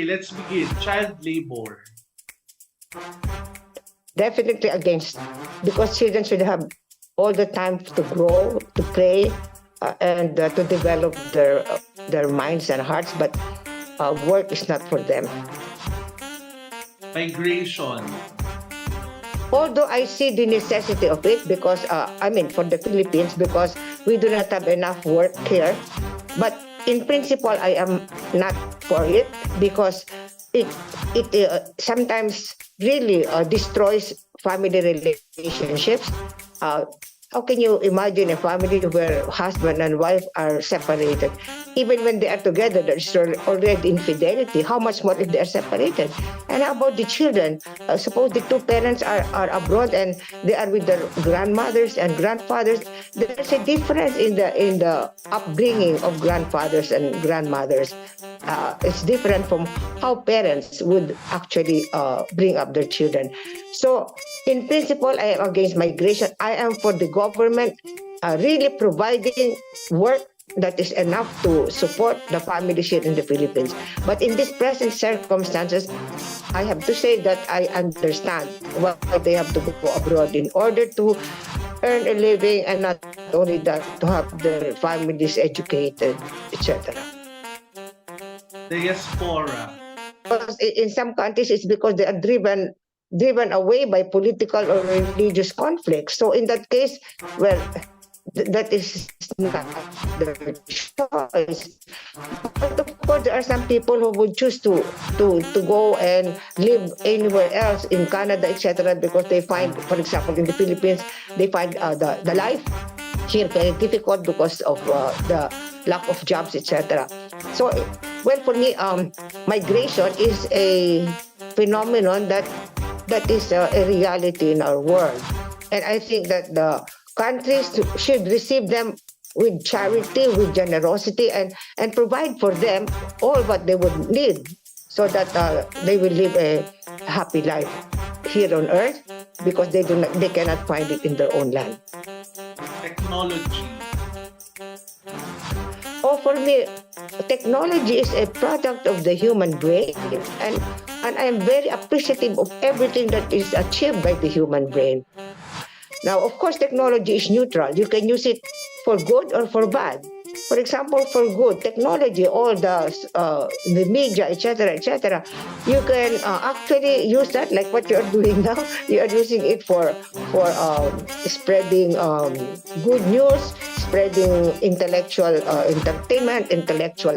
Okay, let's begin. Child labor. Definitely against, because children should have all the time to grow, to play, and to develop their minds and hearts. But work is not for them. Migration. Although I see the necessity of it, because I mean, for the Philippines, because we do not have enough work here. But in principle, I am not for it, because it sometimes really destroys family relationships. Uh, how can you imagine a family where husband and wife are separated? Even when they are together, there's already infidelity. How much more if they are separated? And how about the children? Suppose the two parents are abroad and they are with their grandmothers and grandfathers. There's a difference in the upbringing of grandfathers and grandmothers. It's different from how parents would actually bring up their children. So, in principle, I am against migration. I am for the government really providing work that is enough to support the families here in the Philippines. But in these present circumstances, I have to say that I understand why they have to go abroad in order to earn a living, and not only that, to have their families educated, etc. Diaspora. Because in some countries, it's because they are driven away by political or religious conflicts. So in that case, well, that is not their choice. But of course, there are some people who would choose to go and live anywhere else in Canada, etc., because they find, for example, in the Philippines, they find the life here very difficult because of the lack of jobs, etc. So, well, for me, migration is a phenomenon that is a reality in our world, and I think that the countries should receive them with charity, with generosity, and provide for them all what they would need, so that they will live a happy life here on earth, because they cannot find it in their own land. Technology. Oh, for me, technology is a product of the human brain, and I am very appreciative of everything that is achieved by the human brain. Now, of course, technology is neutral. You can use it for good or for bad. For example, for good, technology, all the media, etc., you can actually use that, like what you are doing now. You are using it for spreading good news, spreading intellectual entertainment, intellectual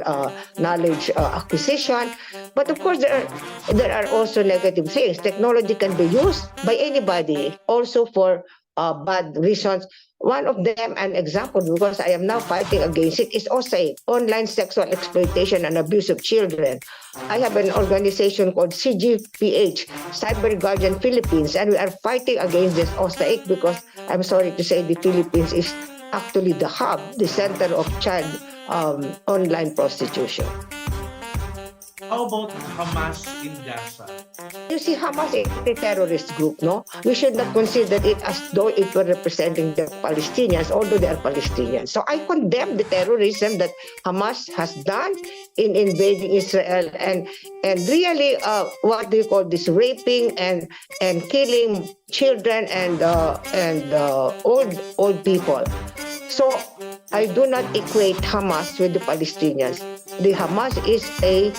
knowledge acquisition. But of course, there are also negative things. Technology can be used by anybody, also for bad reasons. One of them, an example, because I am now fighting against it, is OSAID, Online Sexual Exploitation and Abuse of Children. I have an organization called CGPH, Cyber Guardian Philippines, and we are fighting against this OSAID because, I'm sorry to say, the Philippines is actually the hub, the center of child online prostitution. How about Hamas in Gaza? You see, Hamas is a terrorist group, no? We should not consider it as though it were representing the Palestinians, although they are Palestinians. So I condemn the terrorism that Hamas has done in invading Israel, and really, what do you call this, raping and killing children and old people. So I do not equate Hamas with the Palestinians. The Hamas is a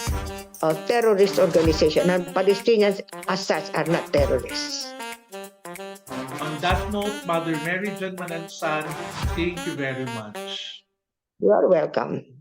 terrorist organization, and Palestinians as such are not terrorists. On that note, Mother Mary John Mananzan, thank you very much. You are welcome.